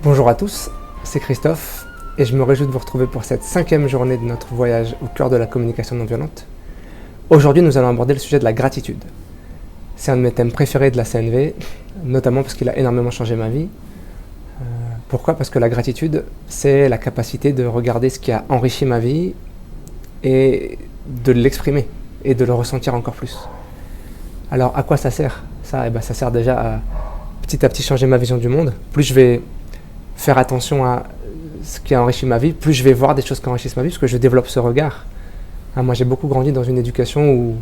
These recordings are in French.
Bonjour à tous, c'est Christophe et je me réjouis de vous retrouver pour cette 5e journée de notre voyage au cœur de la communication non violente. Aujourd'hui, nous allons aborder le sujet de la gratitude. C'est un de mes thèmes préférés de la CNV, notamment parce qu'il a énormément changé ma vie. Pourquoi ? Parce que la gratitude, c'est la capacité de regarder ce qui a enrichi ma vie et de l'exprimer et de le ressentir encore plus. Alors, à quoi ça sert ? Ça sert déjà à petit changer ma vision du monde. Plus je vais faire attention à ce qui a enrichi ma vie, plus je vais voir des choses qui enrichissent ma vie, parce que je développe ce regard. Moi, j'ai beaucoup grandi dans une éducation où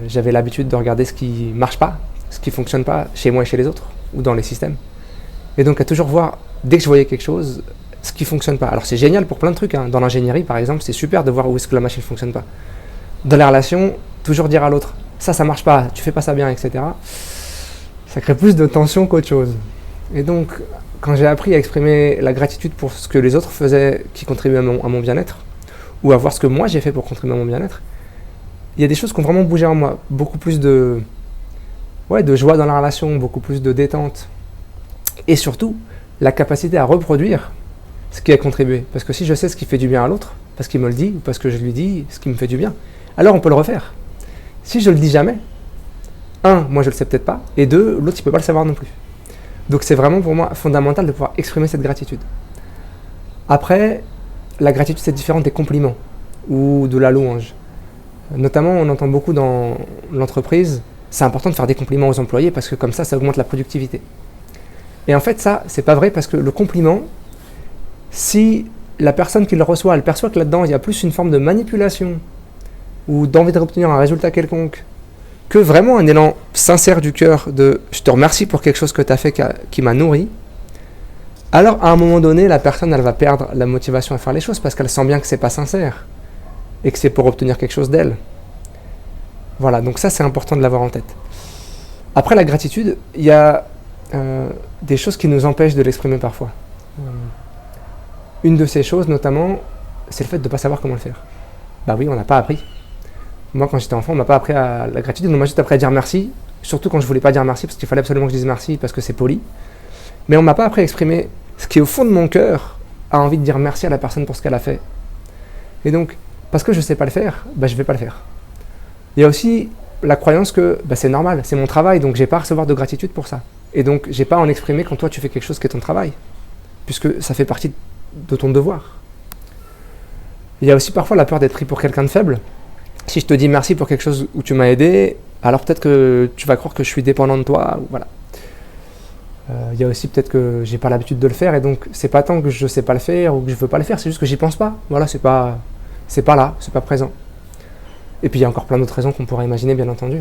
j'avais l'habitude de regarder ce qui ne marche pas, ce qui ne fonctionne pas chez moi et chez les autres, ou dans les systèmes. Et donc, à toujours voir, dès que je voyais quelque chose, ce qui ne fonctionne pas. Alors, c'est génial pour plein de trucs. Dans l'ingénierie, par exemple, c'est super de voir où est-ce que la machine ne fonctionne pas. Dans les relations, toujours dire à l'autre, ça ne marche pas, tu fais pas ça bien, etc. Ça crée plus de tension qu'autre chose. Et donc, quand j'ai appris à exprimer la gratitude pour ce que les autres faisaient qui contribuaient à mon bien-être, ou à voir ce que moi j'ai fait pour contribuer à mon bien-être, il y a des choses qui ont vraiment bougé en moi. Beaucoup plus de joie dans la relation, beaucoup plus de détente. Et surtout, la capacité à reproduire ce qui a contribué. Parce que si je sais ce qui fait du bien à l'autre, parce qu'il me le dit, ou parce que je lui dis ce qui me fait du bien, alors on peut le refaire. Si je le dis jamais, moi je le sais peut-être pas, et l'autre il peut pas le savoir non plus. Donc c'est vraiment pour moi fondamental de pouvoir exprimer cette gratitude. Après, la gratitude c'est différent des compliments ou de la louange. Notamment, on entend beaucoup dans l'entreprise, c'est important de faire des compliments aux employés parce que comme ça augmente la productivité. Et en fait ça, c'est pas vrai parce que le compliment, si la personne qui le reçoit, elle perçoit que là-dedans il y a plus une forme de manipulation ou d'envie d'obtenir un résultat quelconque, que vraiment un élan sincère du cœur de « je te remercie pour quelque chose que tu as fait qui m'a nourri », alors à un moment donné, la personne elle va perdre la motivation à faire les choses parce qu'elle sent bien que c'est pas sincère et que c'est pour obtenir quelque chose d'elle. Voilà, donc ça c'est important de l'avoir en tête. Après la gratitude, il y a des choses qui nous empêchent de l'exprimer parfois. Une de ces choses notamment, c'est le fait de ne pas savoir comment le faire. Bah oui, on n'a pas appris. Moi, quand j'étais enfant, on m'a pas appris à la gratitude, on m'a juste appris à dire merci, surtout quand je voulais pas dire merci, parce qu'il fallait absolument que je dise merci, parce que c'est poli. Mais on m'a pas appris à exprimer ce qui, au fond de mon cœur, a envie de dire merci à la personne pour ce qu'elle a fait. Et donc, parce que je sais pas le faire, je vais pas le faire. Il y a aussi la croyance que c'est normal, c'est mon travail, donc j'ai pas à recevoir de gratitude pour ça. Et donc, j'ai pas à en exprimer quand toi tu fais quelque chose qui est ton travail, puisque ça fait partie de ton devoir. Il y a aussi parfois la peur d'être pris pour quelqu'un de faible. Si je te dis merci pour quelque chose où tu m'as aidé, alors peut-être que tu vas croire que je suis dépendant de toi. Voilà. Il y a aussi peut-être que j'ai pas l'habitude de le faire et donc c'est pas tant que je sais pas le faire ou que je veux pas le faire, c'est juste que j'y pense pas. Voilà, c'est pas là, c'est pas présent. Et puis il y a encore plein d'autres raisons qu'on pourrait imaginer, bien entendu.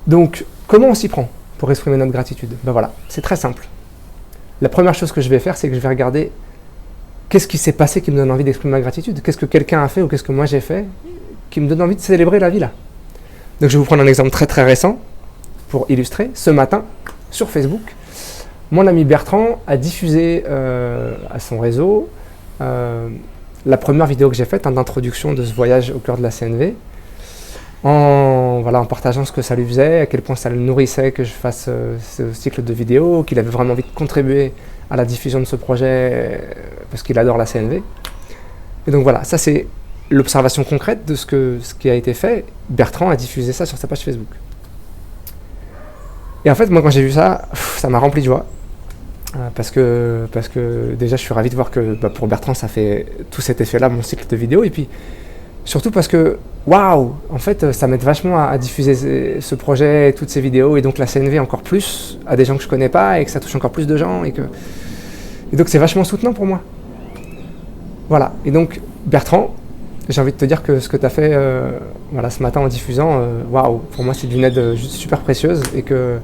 Donc, comment on s'y prend pour exprimer notre gratitude ? Voilà, c'est très simple. La première chose que je vais faire, c'est que je vais regarder qu'est-ce qui s'est passé qui me donne envie d'exprimer ma gratitude ? Qu'est-ce que quelqu'un a fait ou qu'est-ce que moi j'ai fait qui me donne envie de célébrer la vie là ? Donc je vais vous prendre un exemple très très récent pour illustrer. Ce matin, sur Facebook, mon ami Bertrand a diffusé à son réseau la première vidéo que j'ai faite d'introduction de ce voyage au cœur de la CNV en partageant ce que ça lui faisait, à quel point ça le nourrissait que je fasse ce cycle de vidéos, qu'il avait vraiment envie de contribuer à la diffusion de ce projet parce qu'il adore la CNV. Et donc voilà, ça c'est l'observation concrète de ce qui a été fait. Bertrand a diffusé ça sur sa page Facebook. Et en fait, moi quand j'ai vu ça, ça m'a rempli de joie. Parce que déjà je suis ravi de voir que pour Bertrand ça fait tout cet effet-là, mon cycle de vidéos. Et puis surtout parce que, waouh, en fait ça m'aide vachement à diffuser ce projet, toutes ces vidéos, et donc la CNV encore plus à des gens que je connais pas, et que ça touche encore plus de gens, et donc c'est vachement soutenant pour moi. Voilà, et donc Bertrand, j'ai envie de te dire que ce que tu as fait ce matin en diffusant, waouh, pour moi c'est d'une aide juste super précieuse, et que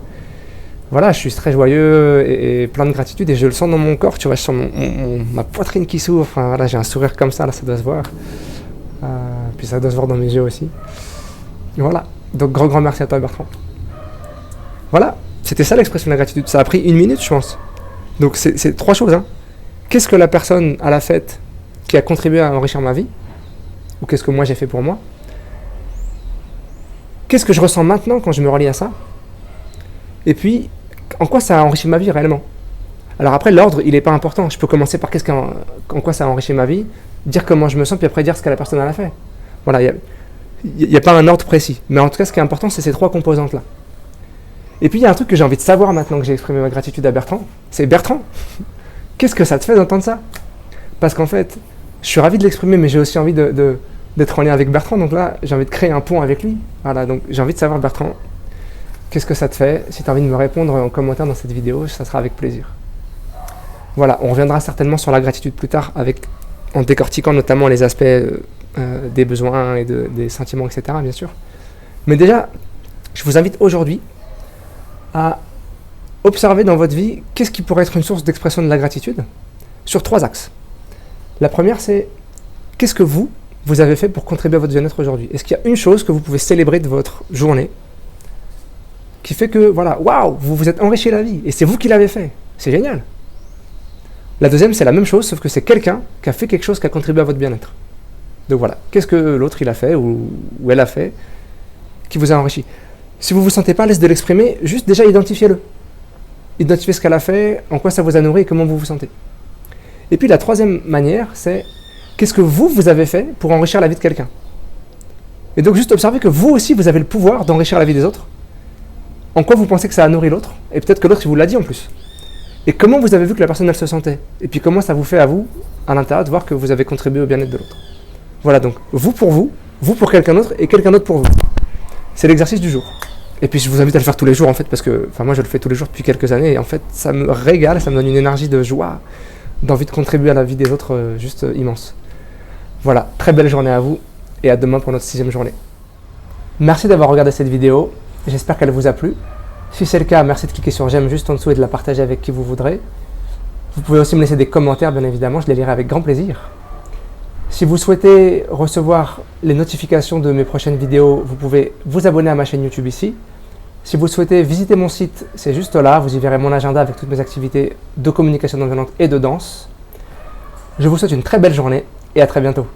voilà, je suis très joyeux et plein de gratitude, et je le sens dans mon corps, tu vois, je sens ma poitrine qui s'ouvre, j'ai un sourire comme ça, là ça doit se voir. Puis ça doit se voir dans mes yeux aussi. Et voilà, donc grand merci à toi Bertrand. Voilà, c'était ça l'expression de la gratitude. Ça a pris 1 minute je pense. Donc c'est 3 choses. Qu'est-ce que la personne à la fête qui a contribué à enrichir ma vie ? Ou qu'est-ce que moi j'ai fait pour moi ? Qu'est-ce que je ressens maintenant quand je me relie à ça ? Et puis, en quoi ça a enrichi ma vie réellement ? Alors après, l'ordre, il n'est pas important. Je peux commencer par en quoi ça a enrichi ma vie, dire comment je me sens, puis après dire ce que la personne a fait. Voilà, il n'y a pas un ordre précis. Mais en tout cas, ce qui est important, c'est ces 3 composantes-là. Et puis, il y a un truc que j'ai envie de savoir maintenant que j'ai exprimé ma gratitude à Bertrand. C'est Bertrand, qu'est-ce que ça te fait d'entendre ça? Parce qu'en fait, je suis ravi de l'exprimer, mais j'ai aussi envie d'être en lien avec Bertrand. Donc là, j'ai envie de créer un pont avec lui. Voilà, donc j'ai envie de savoir, Bertrand, qu'est-ce que ça te fait? Si tu as envie de me répondre en commentaire dans cette vidéo, ça sera avec plaisir. Voilà, on reviendra certainement sur la gratitude plus tard, en décortiquant notamment les aspects des besoins et des sentiments, etc. bien sûr. Mais déjà, je vous invite aujourd'hui à observer dans votre vie qu'est-ce qui pourrait être une source d'expression de la gratitude sur 3 axes. La première, c'est qu'est-ce que vous avez fait pour contribuer à votre bien-être aujourd'hui? Est-ce qu'il y a une chose que vous pouvez célébrer de votre journée qui fait que, voilà, waouh, vous vous êtes enrichi la vie et c'est vous qui l'avez fait? C'est génial. La deuxième, c'est la même chose, sauf que c'est quelqu'un qui a fait quelque chose qui a contribué à votre bien-être. Donc voilà, qu'est-ce que l'autre il a fait ou elle a fait qui vous a enrichi? Si vous ne vous sentez pas à l'aise de l'exprimer, juste déjà identifiez-le. Identifiez ce qu'elle a fait, en quoi ça vous a nourri et comment vous vous sentez. Et puis la troisième manière, c'est qu'est-ce que vous avez fait pour enrichir la vie de quelqu'un? Et donc juste observez que vous aussi, vous avez le pouvoir d'enrichir la vie des autres. En quoi vous pensez que ça a nourri l'autre? Et peut-être que l'autre, il vous l'a dit en plus. Et comment vous avez vu que la personne, elle se sentait? Et puis comment ça vous fait à vous, à l'intérieur, de voir que vous avez contribué au bien-être de l'autre. Voilà, donc vous pour quelqu'un d'autre, et quelqu'un d'autre pour vous. C'est l'exercice du jour. Et puis je vous invite à le faire tous les jours, en fait, parce que moi je le fais tous les jours depuis quelques années, et en fait ça me régale, ça me donne une énergie de joie, d'envie de contribuer à la vie des autres juste immense. Voilà, très belle journée à vous, et à demain pour notre 6e journée. Merci d'avoir regardé cette vidéo, j'espère qu'elle vous a plu. Si c'est le cas, merci de cliquer sur j'aime juste en dessous et de la partager avec qui vous voudrez. Vous pouvez aussi me laisser des commentaires, bien évidemment, je les lirai avec grand plaisir. Si vous souhaitez recevoir les notifications de mes prochaines vidéos, vous pouvez vous abonner à ma chaîne YouTube ici. Si vous souhaitez visiter mon site, c'est juste là, vous y verrez mon agenda avec toutes mes activités de communication non violente et de danse. Je vous souhaite une très belle journée et à très bientôt.